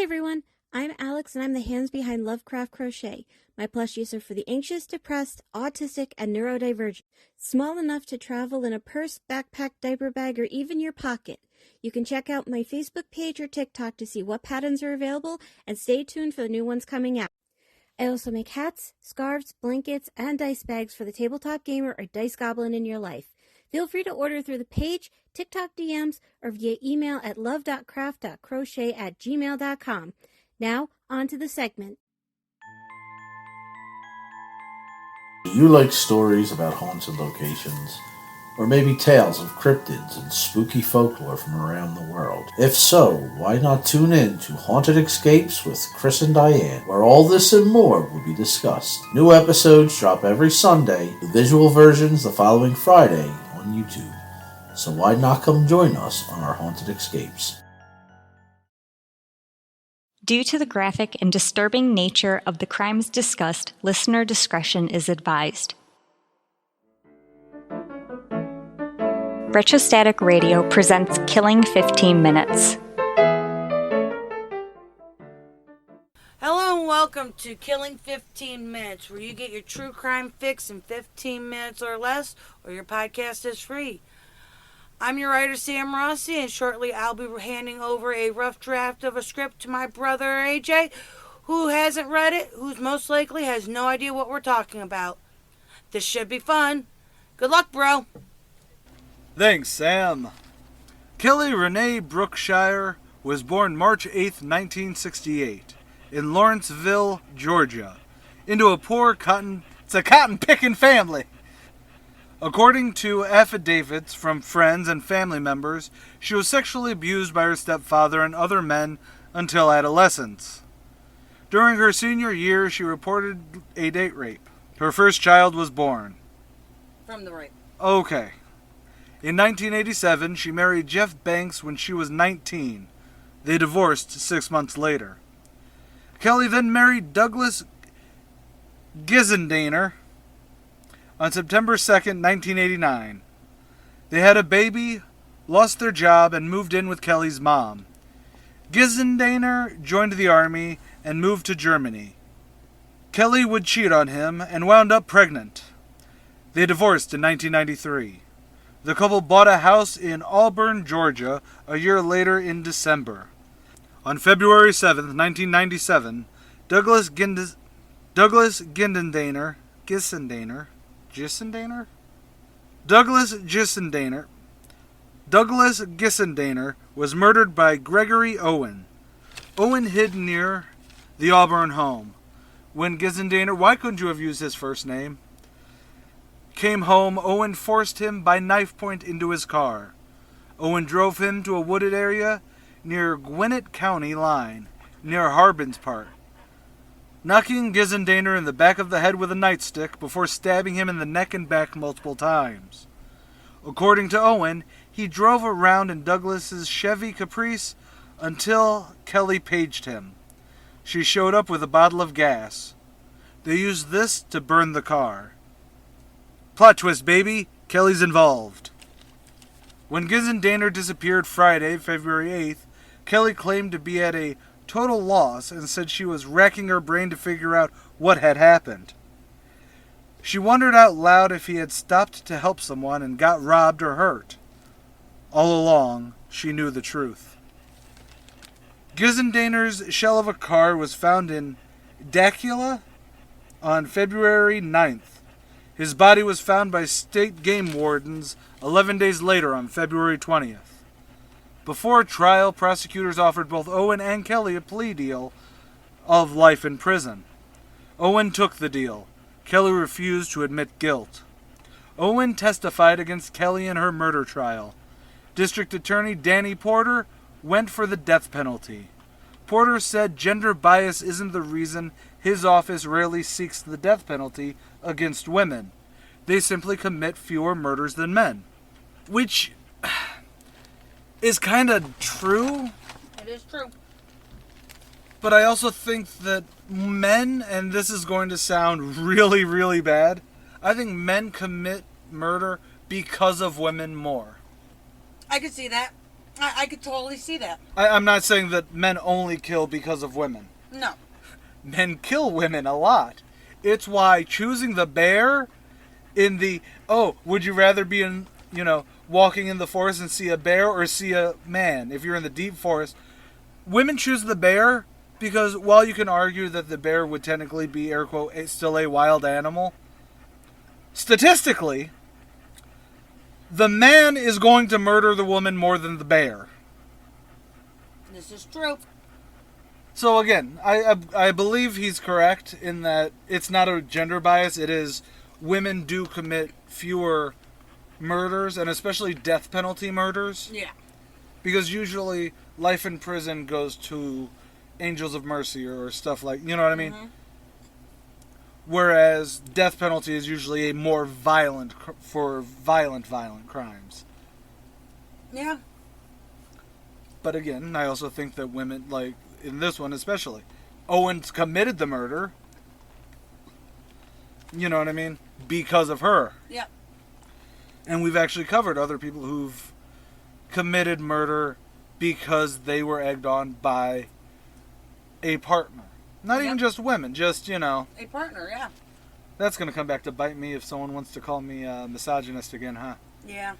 everyone, I'm Alex and I'm the hands behind Lovecraft Crochet. My plushies are for the anxious, depressed, autistic, and neurodivergent. Small enough to travel in a purse, backpack, diaper bag, or even your pocket. You can check out my Facebook page or TikTok to see what patterns are available and stay tuned for the new ones coming out. I also make hats, scarves, blankets, and dice bags for the tabletop gamer or dice goblin in your life. Feel free to order through the page, TikTok DMs, or via email at love.craft.crochet@gmail.com. Now, on to the segment. Do you like stories about haunted locations? Or maybe tales of cryptids and spooky folklore from around the world? If so, why not tune in to Haunted Escapes with Chris and Diane, where all this and more will be discussed. New episodes drop every Sunday, the visual versions the following Friday on YouTube. So why not come join us on our Haunted Escapes? Due to the graphic and disturbing nature of the crimes discussed, listener discretion is advised. Retrostatic Radio presents Killing 15 Minutes. Hello and welcome to Killing 15 Minutes, where you get your true crime fix in 15 minutes or less, or your podcast is free. I'm your writer, Sam Rossi, and shortly I'll be handing over a rough draft of a script to my brother, AJ, who hasn't read it, who's most likely has no idea what we're talking about. This should be fun. Good luck, bro. Thanks, Sam. Kelly Renee Brookshire was born March 8, 1968, in Lawrenceville, Georgia, into a poor cotton-picking family. According to affidavits from friends and family members, she was sexually abused by her stepfather and other men until adolescence. During her senior year, she reported a date rape. Her first child was born. From the rape. Okay. In 1987, she married Jeff Banks when she was 19. They divorced 6 months later. Kelly then married Douglas Gissendaner on September 2nd, 1989. They had a baby, lost their job, and moved in with Kelly's mom. Gissendaner joined the army and moved to Germany. Kelly would cheat on him and wound up pregnant. They divorced in 1993. The couple bought a house in Auburn, Georgia, a year later in December. On February 7th, 1997, Douglas Gissendaner was murdered by Gregory Owen. Owen hid near the Auburn home. When Gissendaner, why couldn't you have used his first name, came home, Owen forced him by knife point into his car. Owen drove him to a wooded area near Gwinnett County line, near Harbins Park, knocking Gissendaner in the back of the head with a nightstick before stabbing him in the neck and back multiple times. According to Owen, he drove around in Douglas's Chevy Caprice until Kelly paged him. She showed up with a bottle of gas. They used this to burn the car. Plot twist, baby. Kelly's involved. When Gissendaner disappeared Friday, February 8th, Kelly claimed to be at a total loss and said she was racking her brain to figure out what had happened. She wondered out loud if he had stopped to help someone and got robbed or hurt. All along, she knew the truth. Gissendaner's shell of a car was found in Dacula on February 9th. His body was found by state game wardens 11 days later on February 20th. Before trial, prosecutors offered both Owen and Kelly a plea deal of life in prison. Owen took the deal. Kelly refused to admit guilt. Owen testified against Kelly in her murder trial. District Attorney Danny Porter went for the death penalty. Porter said gender bias isn't the reason his office rarely seeks the death penalty against women. They simply commit fewer murders than men. Which is kind of true. It is true. But I also think that men, and this is going to sound really, really bad, I think men commit murder because of women more. I can see that. I could totally see that. I'm not saying that men only kill because of women. No. Men kill women a lot. It's why choosing the bear in the, would you rather be in, walking in the forest and see a bear or see a man? If you're in the deep forest, women choose the bear because while you can argue that the bear would technically be, air quote, still a wild animal, statistically, the man is going to murder the woman more than the bear. This is true. So again, I believe he's correct in that it's not a gender bias. It is women do commit fewer murders, and especially death penalty murders. Yeah. Because usually life in prison goes to angels of mercy or stuff like, you know what I mean? Mm-hmm. Whereas death penalty is usually a more violent crimes. Yeah. But again, I also think that women, like in this one especially, Owens committed the murder. You know what I mean? Because of her. Yep. And we've actually covered other people who've committed murder because they were egged on by a partner. Not even just women, just, a partner, yeah. That's going to come back to bite me if someone wants to call me misogynist again, huh? Yeah.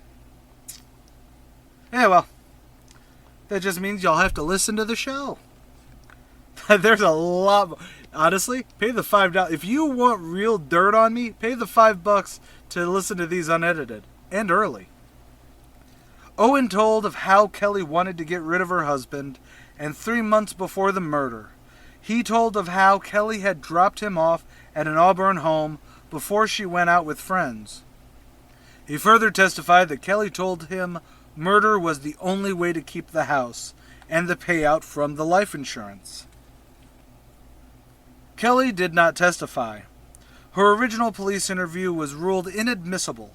Yeah, well, that just means y'all have to listen to the show. There's a lot. Honestly, pay the $5. If you want real dirt on me, pay the $5 to listen to these unedited and early. Owen told of how Kelly wanted to get rid of her husband, and 3 months before the murder, he told of how Kelly had dropped him off at an Auburn home before she went out with friends. He further testified that Kelly told him murder was the only way to keep the house and the payout from the life insurance. Kelly did not testify. Her original police interview was ruled inadmissible.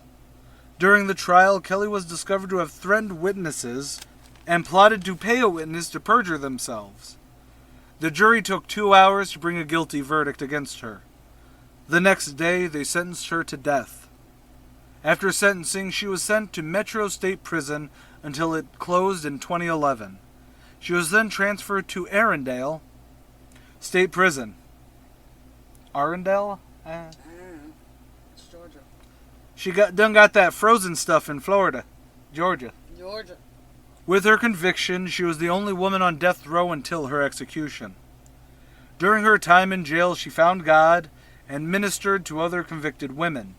During the trial, Kelly was discovered to have threatened witnesses and plotted to pay a witness to perjure themselves. The jury took 2 hours to bring a guilty verdict against her. The next day, they sentenced her to death. After sentencing, she was sent to Metro State Prison until it closed in 2011. She was then transferred to Arendelle State Prison. Arendelle? It's Georgia. She got that frozen stuff in Florida. Georgia. With her conviction, she was the only woman on death row until her execution. During her time in jail, she found God and ministered to other convicted women.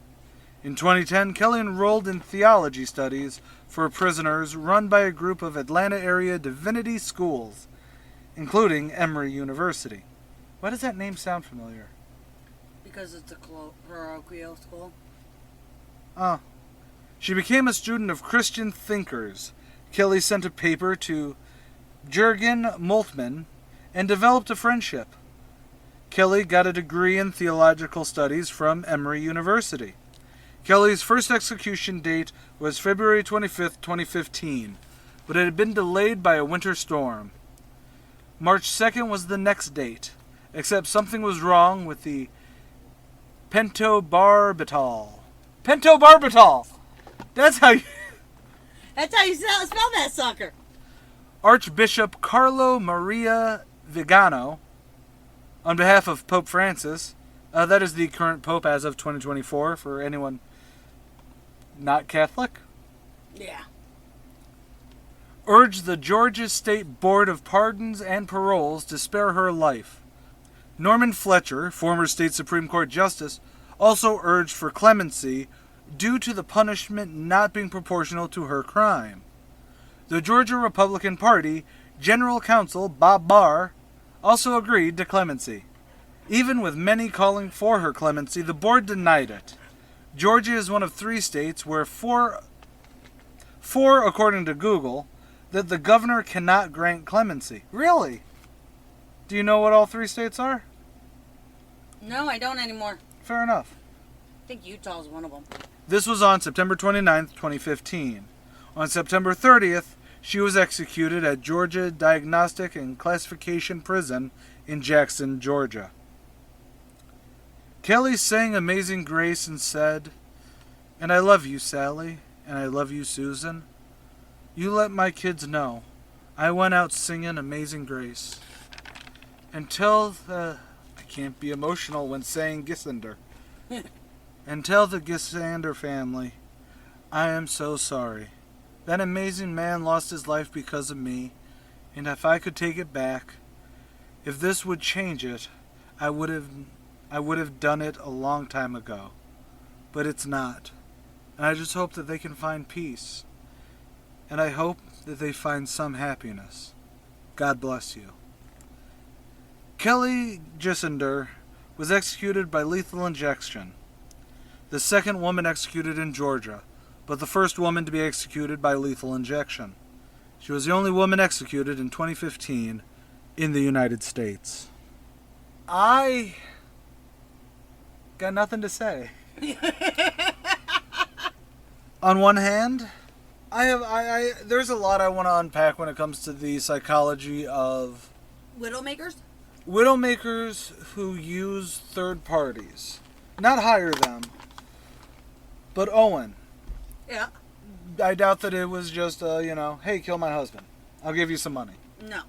In 2010, Kelly enrolled in theology studies for prisoners run by a group of Atlanta area divinity schools, including Emory University. Why does that name sound familiar? Because it's a parochial school. She became a student of Christian thinkers. Kelly sent a paper to Jürgen Moltmann and developed a friendship. Kelly got a degree in theological studies from Emory University. Kelly's first execution date was February 25th, 2015, but it had been delayed by a winter storm. March 2nd was the next date, except something was wrong with the pentobarbital. Pentobarbital! That's how you spell that sucker. Archbishop Carlo Maria Vigano, on behalf of Pope Francis, that is the current Pope as of 2024, for anyone not Catholic. Yeah. Urged the Georgia State Board of Pardons and Paroles to spare her life. Norman Fletcher, former state Supreme Court Justice, also urged for clemency due to the punishment not being proportional to her crime. The Georgia Republican Party General Counsel Bob Barr also agreed to clemency. Even with many calling for her clemency, the board denied it. Georgia is one of 3 states where four according to Google, that the governor cannot grant clemency. Really? Do you know what all 3 states are? No, I don't anymore. Fair enough. I think Utah's one of them. This was on September 29th, 2015. On September 30th, she was executed at Georgia Diagnostic and Classification Prison in Jackson, Georgia. Kelly sang Amazing Grace and said, "And I love you, Sally, and I love you, Susan. You let my kids know I went out singing Amazing Grace. And tell the... I can't be emotional when saying Gissendaner. And tell the Gissendaner family I am so sorry. That amazing man lost his life because of me, and if I could take it back, if this would change it, I would have done it a long time ago. But it's not. And I just hope that they can find peace. And I hope that they find some happiness. God bless you. Kelly Gissendaner was executed by lethal injection. The second woman executed in Georgia, but the first woman to be executed by lethal injection. She was the only woman executed in 2015 in the United States. I got nothing to say. On one hand, there's a lot I want to unpack when it comes to the psychology of Widowmakers? Widowmakers who use third parties. Not hire them, but Owen. Yeah. I doubt that it was just, hey, kill my husband. I'll give you some money. No.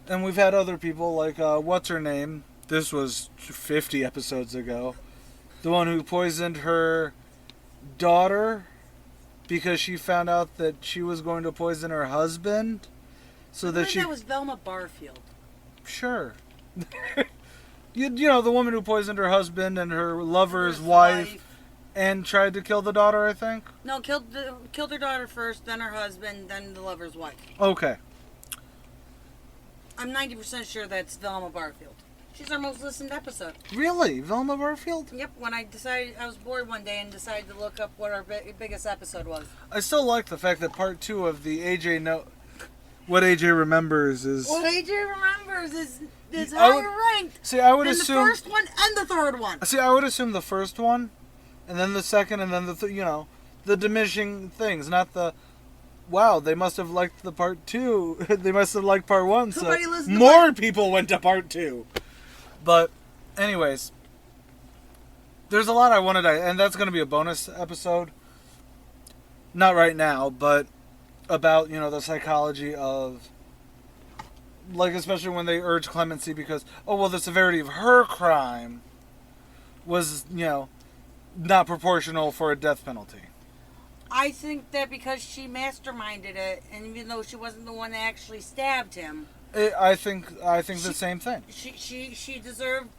And we've had other people like, what's her name? This was 50 episodes ago. The one who poisoned her daughter because she found out that she was going to poison her husband. So that that was Velma Barfield. Sure. you know, the woman who poisoned her husband and her lover's wife and tried to kill the daughter, I think? No, killed her daughter first, then her husband, then the lover's wife. Okay. I'm 90% sure that's Velma Barfield. She's our most listened episode. Really? Velma Barfield? Yep, when I was bored one day and decided to look up what our biggest episode was. I still like the fact that part 2 of the what AJ remembers is... What AJ remembers is higher ranked than the first one and the third one. See, I would assume the first one, and then the second, and then the diminishing things, not the... Wow, they must have liked the part 2. They must have liked part 1, so more people went to part 2. But, anyways, there's a lot I wanted to... And that's going to be a bonus episode. Not right now, but about, the psychology of... Like, especially when they urge clemency because, the severity of her crime was, not proportional for a death penalty. I think that because she masterminded it, and even though she wasn't the one that actually stabbed him... I think the same thing. She deserved...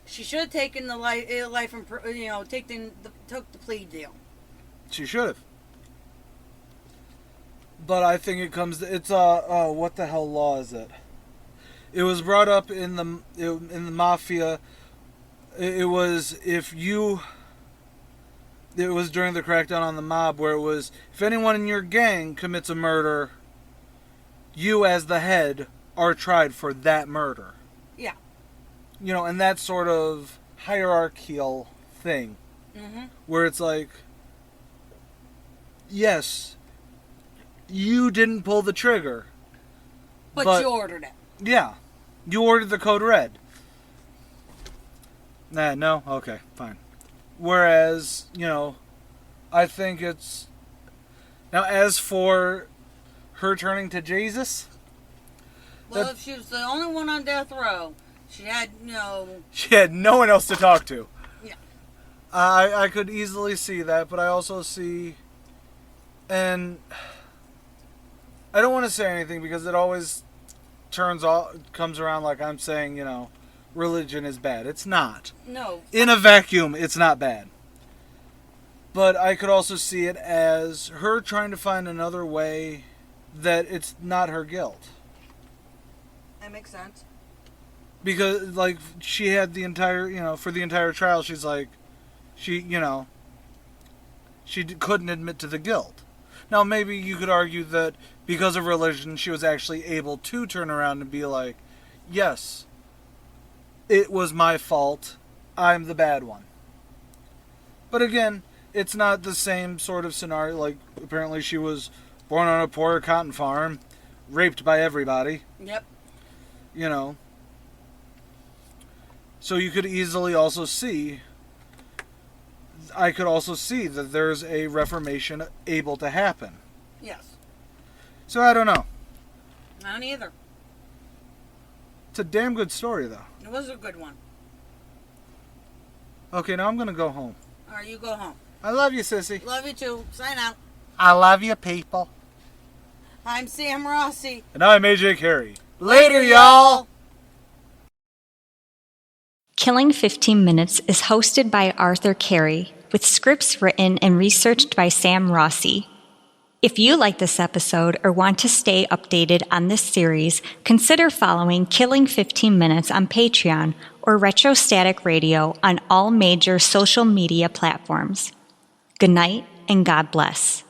She should have taken the life and, took the plea deal. She should have. But I think it comes... It's, what the hell law is it? It was brought up in the mafia. It was It was during the crackdown on the mob where it was, if anyone in your gang commits a murder, you as the head are tried for that murder. Yeah. And that sort of hierarchical thing. Mm-hmm. Where it's like, yes, you didn't pull the trigger. But you ordered it. Yeah. You ordered the code red. No? Okay, fine. Whereas, I think it's... Now, as for her turning to Jesus... Well, if she was the only one on death row, she had She had no one else to talk to. Yeah. I could easily see that, but I also see... And... I don't want to say anything because it always comes around like I'm saying, religion is bad. It's not. No. In a vacuum, it's not bad. But I could also see it as her trying to find another way that it's not her guilt. That makes sense. Because, she had the entire, for the entire trial, she's like, she couldn't admit to the guilt. Now, maybe you could argue that because of religion, she was actually able to turn around and be like, yes, it was my fault. I'm the bad one. But again, it's not the same sort of scenario. Like, apparently she was born on a poor cotton farm, raped by everybody. Yep. So you could easily also see I could also see that there's a reformation able to happen. Yes. So I don't know. I don't either. It's a damn good story, though. It was a good one. Okay, now I'm going to go home. All right, you go home. I love you, sissy. Love you too. Sign out. I love you, people. I'm Sam Rossi. And I'm AJ Carey. Later, y'all! Killing 15 Minutes is hosted by Arthur Carey, with scripts written and researched by Sam Rossi. If you like this episode or want to stay updated on this series, consider following Killing 15 Minutes on Patreon or Retrostatic Radio on all major social media platforms. Good night and God bless.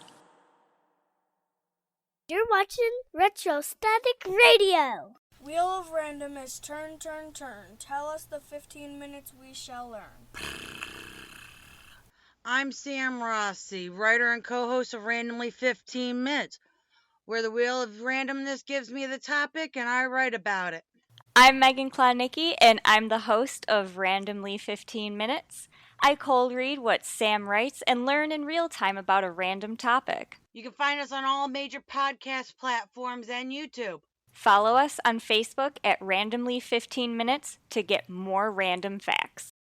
You're watching Retrostatic Radio. Wheel of Random is turn, turn, turn. Tell us the 15 minutes we shall learn. I'm Sam Rossi, writer and co-host of Randomly 15 Minutes, where the wheel of randomness gives me the topic and I write about it. I'm Megan Klodnicki, and I'm the host of Randomly 15 Minutes. I cold read what Sam writes and learn in real time about a random topic. You can find us on all major podcast platforms and YouTube. Follow us on Facebook at Randomly 15 Minutes to get more random facts.